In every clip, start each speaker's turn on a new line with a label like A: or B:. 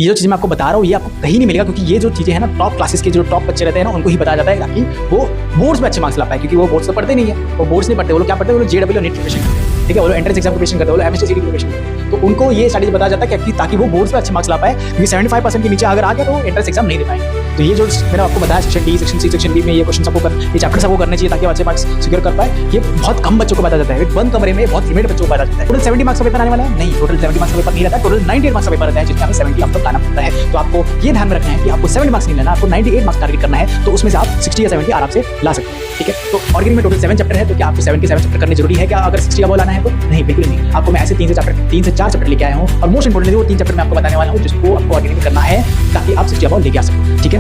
A: ये जो चीज़ें मैं आपको बता रहा हूँ ये आपको कहीं नहीं मिलेगा, क्योंकि ये जो चीज़ें हैं ना टॉप क्लासेस के जो टॉप बच्चे रहते हैं ना उनको ही बताया जाता है, ताकि वो बोर्ड्स में अच्छे मार्क्स ला पाए, क्योंकि वो बोर्ड्स तो पढ़ते नहीं है, वो बोर्ड्स नहीं पढ़ते, वो लोग क्या पढ़ते हैं, वो लोग जेडब्ल्यू और नीट प्रिपरेशन करते हैं, ठीक है, वो लोग एंट्रेंस एग्जाम प्रिपरेशन करते हैं, वो लोग एमएससी सीटी प्रिपरेशन करते हैं, तो उनको ये स्ट्रैटेजी बताया जाता है कि ताकि वो बोर्ड्स में अच्छे मार्क्स ला पाए, क्योंकि 75% के नीचे अगर आ गया तो एंट्रेंस एग्जाम नहीं दे पाएंगे। तो ये जो मैंने आपको बताया section D, section C, section D में ये क्वेश्चन सबको ये चैप्टर सबको करने चाहिए ताकि अच्छे मार्क्स सिक्योर कर पाए। ये बहुत कम बच्चों को बताया जाता है, बंद कमरे में बहुत लिमिटेड बच्चों को बताया जाता है। टोटल 70 मार्क्स का पेपर आने वाला है? नहीं, टोटल 70 मार्क्स का पेपर नहीं रहता है, टोटल 98 मार्क्स का पेपर रहता है, जिसमें हमें 70 आपको लाना पड़ता है। तो आपको ये ध्यान में रखना है कि आपको 70 मार्क्स नहीं लेना, आपको 98 मार्क्स टारगेट करना है, तो उसमें से आप 60 या 70 आराम से ला सकते हैं, ठीक है। तो ऑर्गेनिक में टोटल 7 चैप्टर है, तो क्या आपको 7 के 7 चैप्टर करने जरूरी है क्या अगर 60 अबव लाना है तो? नहीं, बिल्कुल नहीं। आपको मैं ऐसे 3 से 4 चैप्टर लेके आया हूँ, और मोस्ट इंपोर्टेंटली वो 3 चैप्टर मैं आपको बताने वाला हूँ जिसको आपको ऑर्गेनिक में करना है ताकि आप 60 अबव लेके आ सको, ठीक है।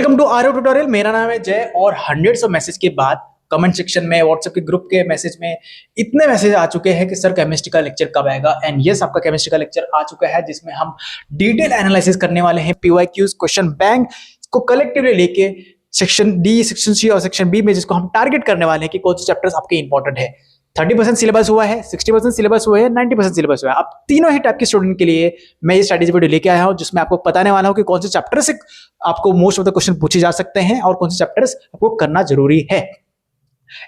A: Welcome to RO tutorial. मेरा नाम है जय, और हंड्रेड्स ऑफ मैसेज के बाद कमेंट सेक्शन में, व्हाट्सएप के ग्रुप के मैसेज में इतने मैसेज आ चुके हैं कि सर केमिस्ट्री का लेक्चर कब आएगा। एंड यस, आपका केमिस्ट्री का लेक्चर आ चुका है, जिसमें हम डिटेल एनालिसिस करने वाले हैं पीवाईक्यूज, क्वेश्चन बैंक को कलेक्टिवली लेके सेक्शन डी, सेक्शन सी और सेक्शन बी में, जिसको हम टारगेट करने वाले हैं कि कौन से चैप्टर्स आपके इंपॉर्टेंट है। 30% सिलेबस हुआ है, 60% सिलेबस हुआ है, 90% सिलेबस हुआ है। अब तीनों ही टाइप के स्टूडेंट के लिए मैं ये स्ट्रैटेजी वीडियो लेके आया हूं, जिसमें आपको बताने वाला हूं कि कौन से चैप्टर से आपको मोस्ट ऑफ द क्वेश्चन पूछे जा सकते हैं और कौन से चैप्टर्स आपको करना जरूरी है।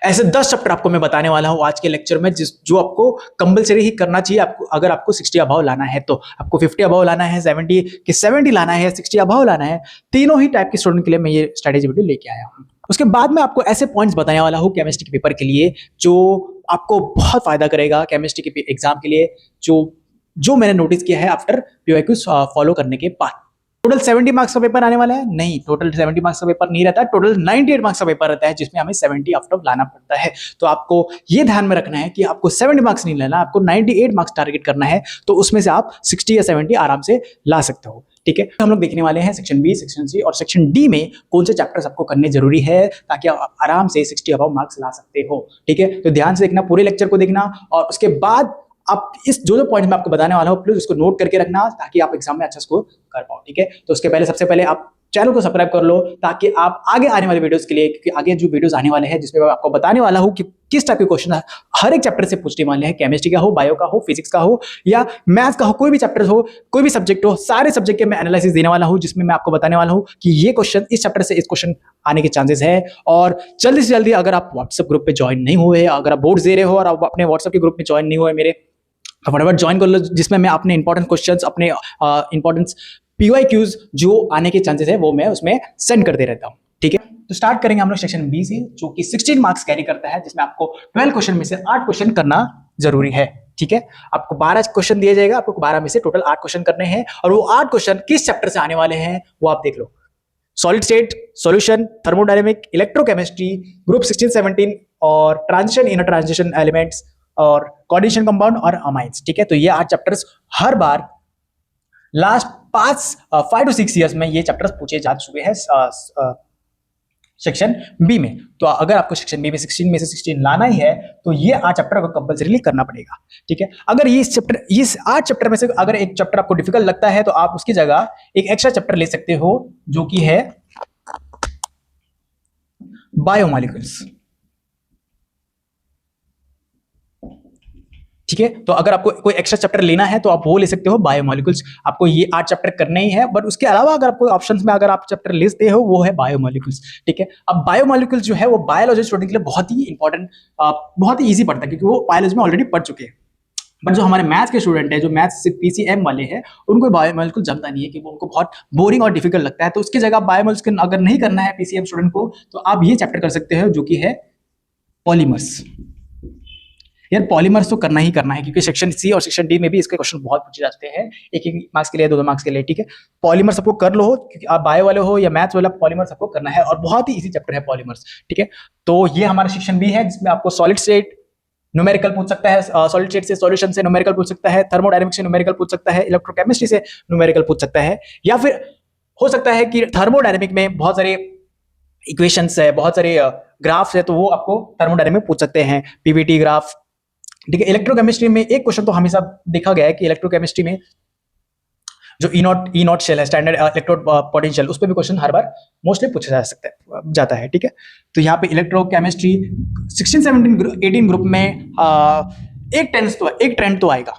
A: ऐसे 10 चैप्टर आपको मैं बताने वाला हूं आज के लेक्चर में, जो आपको कंपलसरी ही करना चाहिए। आपको अगर आपको 60 अबव लाना है तो आपको 50 अबव लाना है, 70 के 70 लाना है, 60 अबव लाना है। तीनों ही टाइप के स्टूडेंट के लिए मैं ये स्ट्रैटेजी वीडियो लेके आया हूं। उसके बाद में आपको ऐसे पॉइंट्स बताने वाला हूं केमिस्ट्री के पेपर के लिए जो आपको बहुत फायदा करेगा केमिस्ट्री के एग्जाम के लिए, जो मैंने नोटिस किया है आफ्टर पीवाईक्यूज फॉलो करने के बाद। टोटल 70 मार्क्स का पेपर आने वाला है? नहीं, टोटल 70 मार्क्स का पेपर नहीं रहता है, टोटल 98 मार्क्स का पेपर रहता है, जिसमें हमें 70 आफ्टर लाना पड़ता है। तो आपको ये ध्यान में रखना है कि आपको 70 मार्क्स नहीं लेना, आपको 98 मार्क्स टारगेट करना है, तो उसमें से आप 60 या 70 आराम से ला सकते हो, ठीक है। हम लोग देखने वाले हैं सेक्शन बी, सेक्शन सी और सेक्शन डी में कौन से चैप्टर्स आपको करने जरूरी है ताकि आप आराम से 60 अबव मार्क्स ला सकते हो, ठीक है। तो ध्यान से देखना, पूरे लेक्चर को देखना, और उसके बाद आप इस जो पॉइंट मैं आपको बताने वाला हूं प्लीज उसको नोट करके रखना ताकि आप एग्जाम में अच्छा स्कोर कर पाओ, ठीक है। तो उसके पहले सबसे पहले आप चैनल को सब्सक्राइब कर लो ताकि आप आगे आने वाले वीडियोस के लिए, क्योंकि आगे जो वीडियोस आने वाले हैं जिसमें मैं आपको बताने वाला हूं कि किस टाइप के क्वेश्चन हर एक चैप्टर से पूछने वाले हैं, केमिस्ट्री का हो, बायो का हो, फिजिक्स का हो या मैथ्स का हो, कोई भी चैप्टर हो, कोई भी सब्जेक्ट हो, सारे सब्जेक्ट के मैं एनालिसिस देने वाला हूं, जिसमें मैं आपको बताने वाला हूं कि ये क्वेश्चन इस चैप्टर से इस क्वेश्चन आने के चांसेस है। और जल्दी से जल्दी अगर आप व्हाट्सएप ग्रुप पे ज्वाइन नहीं हुए, अगर आप बोर्ड दे रहे हो और आप अपने व्हाट्सएप के ग्रुप में ज्वाइन नहीं हुए मेरे, फटाफट ज्वाइन कर लो, जिसमें मैं अपने इंपॉर्टेंट क्वेश्चंस, अपने इंपॉर्टेंट पीवाईक्यूज जो आने के चांसेस है वो मैं उसमें सेंड करते रहता हूं, ठीक है। तो स्टार्ट करेंगे हम लोग सेक्शन बी से, जो कि 16 मार्क्स कैरी करता है, जिसमें आपको 12 क्वेश्चन में से 8 क्वेश्चन करना जरूरी है, ठीक है। आपको 12 क्वेश्चन दिए जाएगा, आपको 12 में से टोटल 8 क्वेश्चन करने हैं, और वो 8 क्वेश्चन किस चैप्टर से आने वाले हैं वो आप देख लो। Solid state solution, thermodynamic, electrochemistry, group 16, 17 और ट्रांजिशन, इनर ट्रांजिशन एलिमेंट्स और कोऑर्डिनेशन कंपाउंड और अमाइंस, ठीक है। तो ये 8 चैप्टर्स हर बार लास्ट 5 to 6 ईयर्स में ये चैप्टर्स पूछे जा चुके हैं सेक्शन बी में। तो अगर आपको सेक्शन बी में 16 में से 16 लाना ही है तो ये 8 चैप्टर को कंपलसरीली करना पड़ेगा, ठीक है। अगर इस 8 चैप्टर में से अगर एक चैप्टर आपको डिफिकल्ट लगता है तो आप उसकी जगह एक एक्स्ट्रा चैप्टर ले सकते हो, जो कि है बायोमॉलिक्यूल्स, ठीक है। तो अगर आपको कोई एक्स्ट्रा चैप्टर लेना है तो आप वो ले सकते हो, बायोमॉलिक्यूल्स। आपको ये 8 चैप्टर करने ही है, बट उसके अलावा अगर आपको ऑप्शंस में अगर आप चैप्टर लेते हो वो है बायोमॉलिक्यूल्स, ठीक है। अब बायोमॉलिक्यूल्स जो है वो बायोलॉजी स्टूडेंट के लिए बहुत ही इंपॉर्टेंट, बहुत ही ईजी पड़ता है, क्योंकि वो बायोलॉजी में ऑलरेडी पढ़ चुके हैं। बट जो हमारे मैथ्स के स्टूडेंट है, जो मैथ्स पीसीएम वाले हैं, उनको बायोमॉलिक्यूल जमता नहीं है, कि वो उनको बहुत बोरिंग और डिफिकल्ट लगता है। तो उसकी जगह बायोमॉलिक्यूल अगर नहीं करना है पीसीएम स्टूडेंट को, तो आप ये चैप्टर कर सकते हो, जो कि है पॉलीमर्स। यार पॉलीमर्स तो करना ही करना है, क्योंकि सेक्शन सी और सेक्शन डी में भी इसके क्वेश्चन बहुत पूछे जाते हैं, एक मार्क्स के लिए, 2 मार्क्स के लिए, ठीक है। पॉलीमर्स आपको कर लो, क्योंकि आप बायो वाले हो या मैथ्स वाला, पॉलीमर्स आपको करना है, और बहुत ही इजी चैप्टर है पॉलीमर्स, ठीक है। तो ये हमारा सेक्शन बी है, जिसमें आपको सॉलिड स्टेट न्यूमेरिकल पूछ सकता है, सॉलिड स्टेट से सॉल्यूशन से न्यूमेरिकल पूछ सकता है, थर्मोडायनेमिक्स से न्यूमेरिकल पूछ सकता है, इलेक्ट्रोकेमिस्ट्री से न्यूमेरिकल पूछ सकता है, या फिर हो सकता है कि थर्मोडायनेमिक में बहुत सारे इक्वेशंस है, बहुत सारे ग्राफ्स है, तो वो आपको थर्मोडायनेमिक पूछ सकते हैं, पीवीटी ग्राफ, ठीक है। इलेक्ट्रोकेमिस्ट्री में एक क्वेश्चन तो हमेशा देखा गया है कि इलेक्ट्रोकेमिस्ट्री में जो ई नॉट शेल है, स्टैंडर्ड इलेक्ट्रोड पोटेंशियल, उस पर भी क्वेश्चन हर बार मोस्टली पूछा जाता है, ठीक है। तो यहाँ पे इलेक्ट्रोकेमिस्ट्री 16, 17, 18 ग्रुप में एक ट्रेंड तो आएगा,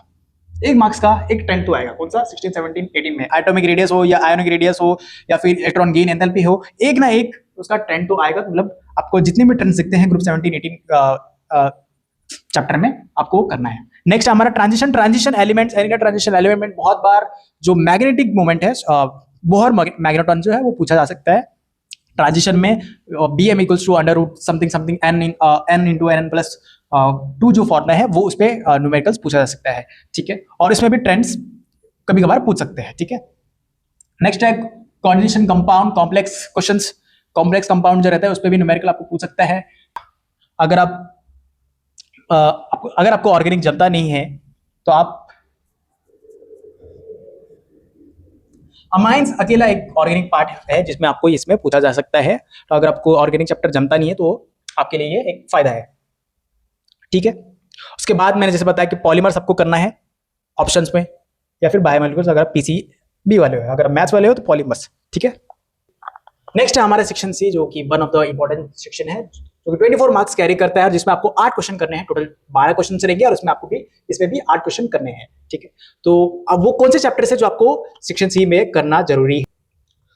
A: एक मार्क्स का एक ट्रेंड तो आएगा। कौन सा? 16, 17, 18 में एटॉमिक रेडियस हो या आयोनिक रेडियस हो या फिर इलेक्ट्रॉन गेन एंथैल्पी हो, एक ना एक उसका ट्रेंड तो आएगा। मतलब आपको जितने भी ट्रेंड दिखते हैं ग्रुप 17, 18 चैप्टर में आपको करना है। नेक्स्ट हमारा ट्रांजिशन एलिमेंट्स। एनी का ट्रांजिशन एलिमेंट बहुत बार जो मैग्नेटिक मोमेंट है, बोहर मैग्नेट्रॉन जो है वो पूछा जा सकता है ट्रांजिशन में। bm equals to under root something something n into N plus 2 जो फॉर्मूला है वो उस पर न्यूमेरिकल्स पूछा जा सकता है, ठीक है। और इसमें भी ट्रेंड्स कभी कभार पूछ सकते हैं, ठीक है। नेक्स्ट है conjugation compound, complex questions. Complex compound जो रहता है उस पर भी न्यूमेरिकल आपको पूछ सकता है। अगर आपको ऑर्गेनिक जमता नहीं है तो आप अमाइंस अकेला एक ऑर्गेनिक पार्ट है जिसमें आपको इसमें पूछा जा सकता है। तो अगर आपको ऑर्गेनिक चैप्टर जमता नहीं है तो आपके लिए ये एक फायदा है, ठीक है। उसके बाद मैंने जैसे बताया कि पॉलीमर्स आपको करना है ऑप्शंस में, या फिर बायोमोलिक्यूल्स अगर आप पीसीबी वाले हो, अगर मैथ्स वाले हो तो पॉलीमर्स, ठीक है। नेक्स्ट है हमारा सेक्शन सी, जो कि one of the important section है, जो कि 24 मार्क्स कैरी करता है, जिसमें आपको 8 क्वेश्चन करने हैं। टोटल 12 क्वेश्चन रहेंगे और उसमें आपको भी इसमें भी 8 क्वेश्चन करने हैं, ठीक है। तो अब वो कौन से चैप्टर से जो आपको सेक्शन सी में करना जरूरी है?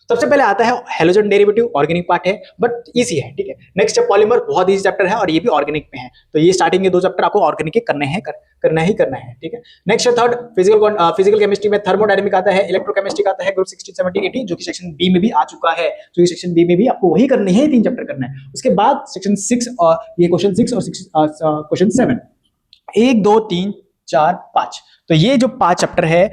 A: सबसे पहले आता है हेलोजन डेरिवेटिव, ऑर्गेनिक पार्ट है बट इजी है, ठीक है। नेक्स्ट है पॉलीमर, बहुत इजी चैप्टर है और ये भी ऑर्गेनिक में है। तो ये स्टार्टिंग के 2 चैप्टर आपको ऑर्गेनिक के करना ही करना है, ठीक है। नेक्स्ट है थर्ड फिजिकल केमिस्ट्री में थर्मोडायनेमिक आता है, इलेक्ट्रोकेमिस्ट्री आता है ग्रुप 16, 17, 18, जो कि सेक्शन बी में भी आ चुका है। जो कि सेक्शन बी में भी आपको वही करने हैं, 3 चैप्टर करना है। उसके बाद सेक्शन 6 और ये क्वेश्चन 6 और क्वेश्चन 7, 1 2 3 4 5। तो ये जो 5 चैप्टर है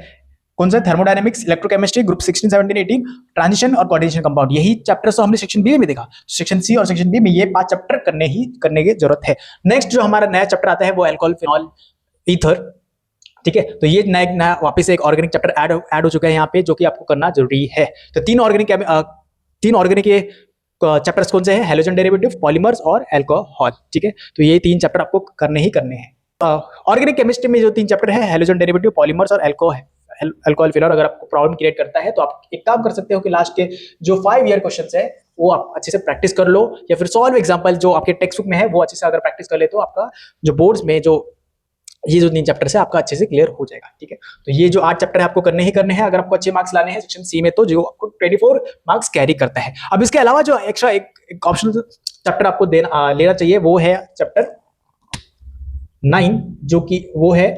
A: कौन सा? थर्मोडायनेमिक्स, इलेक्ट्रोकेमिस्ट्री, ग्रुप 16, 17, 18, ट्रांजिशन और कोऑर्डिनेशन कंपाउंड। यही चैप्टर्स तो हमने सेक्शन बी में देखा। सेक्शन सी और सेक्शन बी में ये 5 चैप्टर करने की जरूरत है। नेक्स्ट जो हमारा नया चैप्टर आता है वो अल्कोहल, फिनॉल, ईथर, ठीक है। तो ये नया वापस एक ऑर्गेनिक चैप्टर ऐड हो चुका है यहाँ पे, जो कि आपको करना जरूरी है। तो 3 ऑर्गेनिक के चैप्टर्स कौन से हैं? हेलोजन डेरिवेटिव, पॉलीमर्स और अल्कोहल, ठीक है। तो ये 3 चैप्टर आपको करने हैं। ऑर्गेनिक केमिस्ट्री में जो 3 चैप्टर है, हेलोजन डेरिवेटिव, पॉलीमर्स और अल्कोहल फिनॉल, अगर आपको प्रॉब्लम क्रिएट करता है तो आप एक काम कर सकते हो कि लास्ट के जो 5 ईयर क्वेश्चंस है वो आप अच्छे से प्रैक्टिस कर लो, या फिर सॉल्व एग्जांपल जो आपके टेक्स्ट बुक में है वो अच्छे से अगर प्रैक्टिस कर ले तो आपका जो बोर्ड्स में जो ये जो 3 चैप्टर है आपका अच्छे से क्लियर हो जाएगा, ठीक है। तो ये जो 8 चैप्टर है आपको करने हैं। अगर आपको अच्छे मार्क्स लाने हैं सेक्शन सी में तो जो आपको 24 मार्क्स कैरी करता है। अब इसके अलावा जो एक्स्ट्रा एक ऑप्शनल चैप्टर आपको लेना चाहिए वो है चैप्टर 9, जो कि वो है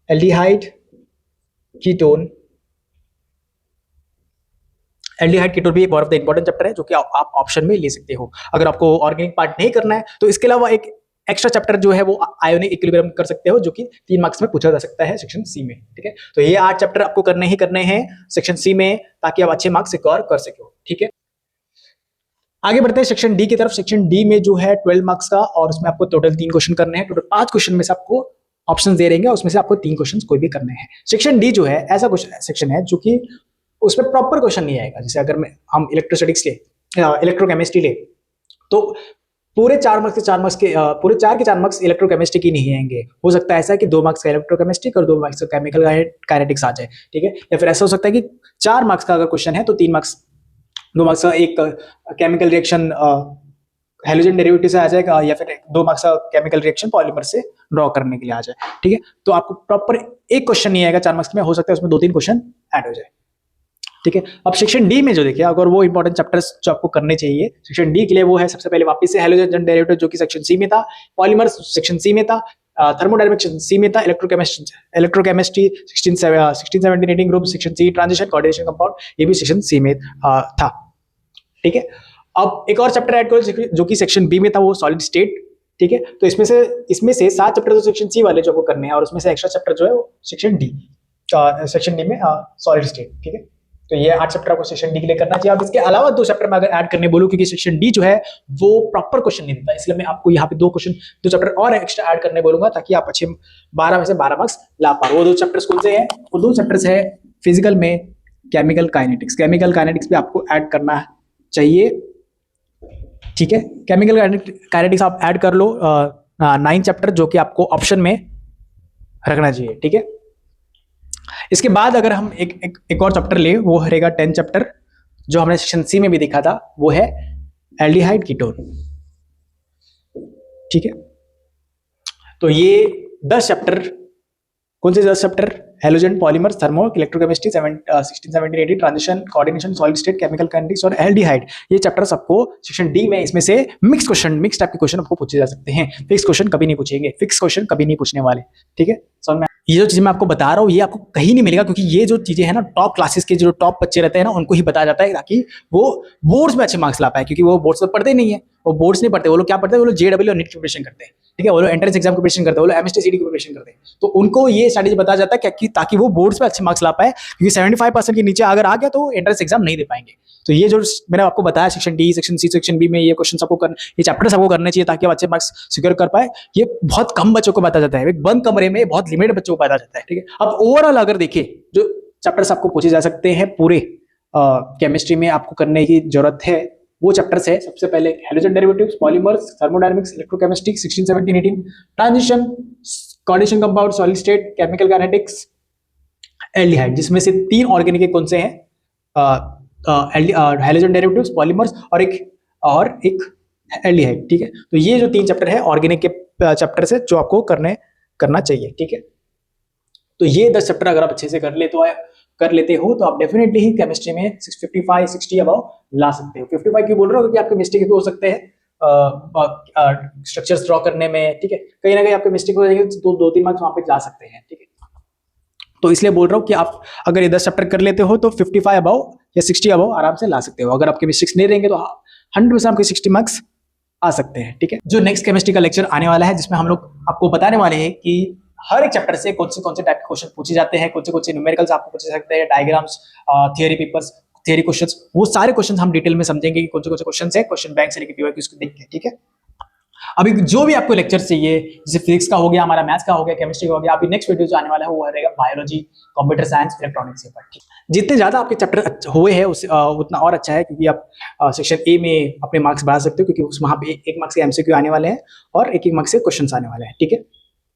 A: एल्डिहाइड कीटोन भी one of the important chapter है, जो कि आप ऑप्शन में ले सकते हो। अगर आपको ऑर्गेनिक पार्ट नहीं करना है तो इसके अलावा एक एक्स्ट्रा चैप्टर जो है वो आयोनिक इक्विलिब्रियम कर सकते हो, जो कि 3 मार्क्स में पूछा जा सकता है सेक्शन सी में, ठीक है। तो ये 8 चैप्टर आपको करने हैं सेक्शन सी में, ताकि आप अच्छे मार्क्स सिक्योर कर सको, ठीक है। आगे बढ़ते हैं सेक्शन डी की तरफ। सेक्शन डी में जो है 12 मार्क्स का, और उसमें आपको टोटल 3 क्वेश्चन करने हैं। टोटल 5 क्वेश्चन में से आपको ऑप्शन दे रहेंगे, उसमें से आपको 3 क्वेश्चन कोई भी करने हैं। सेक्शन डी जो है ऐसा कुछ सेक्शन है जो कि उसमें प्रॉपर क्वेश्चन नहीं आएगा। जैसे अगर हम इलेक्ट्रोस्टैटिक्स ले, इलेक्ट्रोकेमिस्ट्री ले, तो पूरे 4 के 4 मार्क्स इलेक्ट्रोकेमिस्ट्री की नहीं आएंगे। हो सकता है ऐसा कि 2 मार्क्स का इलेक्ट्रोकेमिस्ट्री और 2 मार्क्स का केमिकल काइनेटिक्स आ जाए, ठीक है। या फिर ऐसा हो सकता है कि 4 मार्क्स का अगर क्वेश्चन है तो 2 मार्क्स का एक केमिकल रिएक्शन हेलोजन डेरिवेटिव से आ जाएगा, या फिर 2 मार्क्स का केमिकल रिएक्शन पॉलीमर से ड्रॉ करने के लिए आ जाए, ठीक है। तो आपको प्रॉपर एक क्वेश्चन नहीं आएगा 4 मार्क्स में, हो सकता है उसमें 2-3 क्वेश्चन ऐड हो जाए, ठीक है। अब सेक्शन डी में जो देखिए, अगर वो इंपॉर्टेंट चैप्टर्स जो आपको करने चाहिए सेक्शन डी के लिए, वो है सबसे पहले वापस से हेलोजन डेरिवेटिव, जो कि सेक्शन सी में था, पॉलीमर सेक्शन सी में था, थर्मोडायनेमिक्स सी में था, electrochemistry 16, 17, 18 group section C, transition, coordination compound ये भी सेक्शन सी में था, ठीक है। अब एक और चैप्टर ऐड करो जो कि सेक्शन बी में था, वो सॉलिड स्टेट, ठीक है। तो इसमें से 7 चैप्टर तो सेक्शन सी वाले जो आपको करने हैं, और उसमें से एक्स्ट्रा चैप्टर जो है वो सेक्शन डी में सॉलिड स्टेट, ठीक है। तो ये 8 चैप्टर आपको सेक्शन डी के लिए करना चाहिए। अब इसके अलावा 2 चैप्टर में अगर ऐड करने बोलूं, क्योंकि सेक्शन डी जो है वो प्रॉपर क्वेश्चन नहीं देता, इसलिए मैं आपको यहाँ पे 2 चैप्टर और एक्स्ट्रा ऐड करने बोलूंगा, ताकि आप अच्छे 12 में से 12 मार्क्स ला पाओ। वो 2 चैप्टर्स कौन से हैं? वो 2 चैप्टर्स है फिजिकल में केमिकल काइनेटिक्स पे आपको ऐड करना चाहिए, ठीक है। केमिकल काइनेटिक्स आप ऐड कर लो 9 चैप्टर, जो कि आपको ऑप्शन में रखना चाहिए, ठीक है। इसके बाद अगर हम एक और चैप्टर ले, वो रहेगा 10 चैप्टर, जो हमने सेक्शन सी में भी देखा था, वो है एल्डिहाइड कीटोन, ठीक है। तो ये 10 चैप्टर, कौन से 10 chapter? Halogen, polymers, thermo, electrochemistry, 16, 17, 18, transition, coordination, solid state, chemical kinetics और एल्डिहाइड। ये चैप्टर्स आपको सेक्शन डी में इसमें से मिक्स टाइप के क्वेश्चन आपको पूछे जा सकते हैं। फिक्स क्वेश्चन कभी नहीं पूछेंगे, फिक्स क्वेश्चन कभी नहीं पूछने वाले, ठीक है। समझ में? ये जो चीजें मैं आपको बता रहा हूँ ये आपको कहीं नहीं मिलेगा, क्योंकि ये जो चीजें हैं ना टॉप क्लासेस के जो टॉप बच्चे रहते हैं ना उनको ही बताया जाता है, ताकि वो बोर्ड्स में अच्छे मार्क्स ला पाए, क्योंकि वो बोर्ड्स में पढ़ते नहीं है, वो बोर्ड्स नहीं पढ़ते, वो लोग क्या पढ़ते हैं, वो लोग जेडब्ल्यू और नीट की प्रिपरेशन करते हैं, ठीक है। वो लोग एंट्रेंस एग्जाम की प्रिपरेशन करते हैं, वो लोग एमएसटी की प्रिपरेशन करते हैं। तो उनको ये स्ट्रैटेजी बताया जाता है कि ताकि वो बोर्ड्स में अच्छे मार्क्स ला पाए, क्योंकि 75% के नीचे अगर आ गया तो एंट्रेंस एग्जाम नहीं दे पाएंगे। तो ये जो मैंने आपको बताया section D, section C, section B में ये क्वेश्चन सबको ये चैप्टर सबको करने चाहिए ताकि अच्छे मार्क्स सिक्योर कर पाए। ये बहुत कम बच्चों को बताया जाता है, एक बंद कमरे में बहुत लिमिटेड बच्चों को बताया जाता है, ठीक है। अब ओवरऑल अगर देखें जो चैप्टर्स आपको पूछे जा सकते हैं पूरे केमिस्ट्री में आपको करने की जरूरत है, वो चैप्टर्स है। सबसे पहले halogen derivatives, polymers, thermodynamics, electrochemistry, 16, 17, 18, transition, coordination compound, solid state, chemical kinetics, aldehyde. जिसमें से 3 ऑर्गेनिक कौन से हैं? हेलोजन डेरिवेटिव्स, पॉलीमर्स और एक एल्डिहाइड, ठीक है। तो ये जो 3 चैप्टर है ऑर्गेनिक के चैप्टर से जो आपको करना चाहिए, ठीक है। तो ये 10 चैप्टर अगर आप अच्छे से कर लेते हो तो आप डेफिनेटली ही केमिस्ट्री में 55, 60 अबव ला सकते हो। 55 क्यों बोल रहा हूँ? क्योंकि आपके मिस्टेक भी हो सकते हैं स्ट्रक्चर्स ड्रॉ करने में, ठीक है। कहीं ना कहीं आपके मिस्टेक हो जाएंगे तो 2-3 मार्क्स वहां पे जा सकते हैं, ठीक है। तो इसलिए बोल रहा हूँ कि आप अगर ये 10 चैप्टर कर लेते हो तो 55 अबव या 60 अबव आराम से ला सकते हो। अगर आपके मिस्टेक्स नहीं रहेंगे तो 100% आपके 60 मार्क्स आ सकते हैं, ठीक है। जो नेक्स्ट केमिस्ट्री का लेक्चर आने वाला है जिसमें हम लोग आपको बताने वाले हैं कि हर एक चैप्टर से कौन से टाइप के क्वेश्चन पूछे जाते हैं, कौन से न्यूमेरिकल्स आपको पूछे सकते हैं, diagrams, theory papers, theory questions, वो सारे क्वेश्चन हम डिटेल में समझेंगे कि कौन से क्वेश्चन है, क्वेश्चन बैंक से लेकर पीवाईक्यू को देख के, ठीक है। अभी जो भी आपको लेक्चर चाहिए, जैसे फिजिक्स का हो गया, हमारा मैथ्स का हो गया, केमिस्ट्री का हो गया, अभी नेक्स्ट वीडियो जो आने वाला है वो रहेगा बायोलॉजी, कंप्यूटर साइंस, इलेक्ट्रॉनिक्स के ऊपर। जितने ज्यादा आपके चैप्टर हुए हैं उतना और अच्छा है, क्योंकि आप सेक्शन ए में अपने मार्क्स बढ़ा सकते हो, क्योंकि वहाँ पे 1 मार्क्स के एमसीक्यू आने वाले हैं और 1 मार्क्स के क्वेश्चन आने वाले हैं, ठीक है।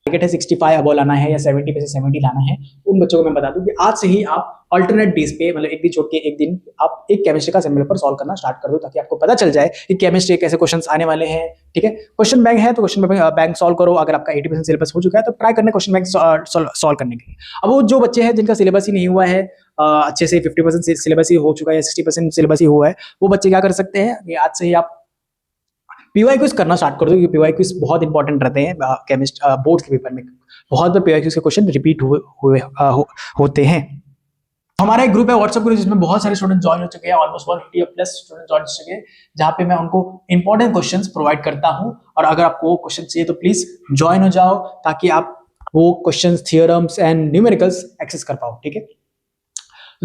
A: टारगेट है 65 अबव लाना है या 70 पे से 70 लाना है। उन बच्चों को मैं बता दूं कि आज से ही आप अल्टरनेट बेस पे, मतलब एक दिन छोड़ के एक दिन आप एक केमिस्ट्री का सेम पेपर सॉल्व करना स्टार्ट कर दो, ताकि आपको पता चल जाए कि केमिस्ट्री के कैसे क्वेश्चंस आने वाले हैं, ठीक है। क्वेश्चन बैंक है तो क्वेश्चन बैंक सॉल्व करो। अगर आपका 80% सिलेबस हो चुका है तो ट्राई करना क्वेश्चन बैंक सॉल्व करने के लिए। अब वो जो बच्चे हैं जिनका सिलेबस ही नहीं हुआ है, अच्छे से 50% सिलेबस ही हो चुका है या 60% सिलेबस ही हुआ है, वो बच्चे क्या कर सकते हैं कि आज से ही आप पीवाईक्यूज करना स्टार्ट कर दो, क्योंकि पीवाईक्यूज बहुत इंपॉर्टेंट रहते हैं बोर्ड के पेपर में। बहुत बार पीवाईक्यूज के क्वेश्चन रिपीट होते हैं। हमारा एक ग्रुप है, व्हाट्सएप ग्रुप, जिसमें बहुत सारे स्टूडेंट ज्वाइन हो चुके हैं, ऑलमोस्ट 150 प्लस स्टूडेंट ज्वाइन हो चुके हैं, जहाँ पे मैं उनको इंपॉर्टेंट क्वेश्चंस प्रोवाइड करता हूँ। और अगर आपको वो क्वेश्चन चाहिए तो प्लीज ज्वाइन हो जाओ, ताकि आप वो questions, theorems and numericals access कर पाओ, ठीक है।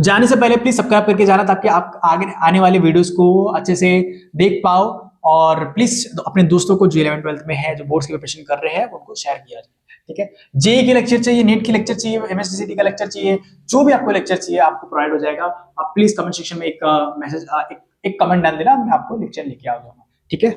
A: जाने से पहले प्लीज सब्सक्राइब करके जाना, ताकि आप आगे आने वाले वीडियोस को अच्छे से देख पाओ। और प्लीज अपने दोस्तों को जो 11th 12th में है, जो बोर्ड्स की प्रिपरेशन कर रहे हैं, उनको शेयर किया जाए, ठीक है। जेई के लेक्चर चाहिए, नीट के लेक्चर चाहिए, एमएससीसीटी का लेक्चर चाहिए, जो भी आपको लेक्चर चाहिए आपको प्रोवाइड हो जाएगा। आप प्लीज कमेंट सेक्शन में एक कमेंट डाल देना, मैं आपको लेक्चर लेके आ जाऊंगा, ठीक है।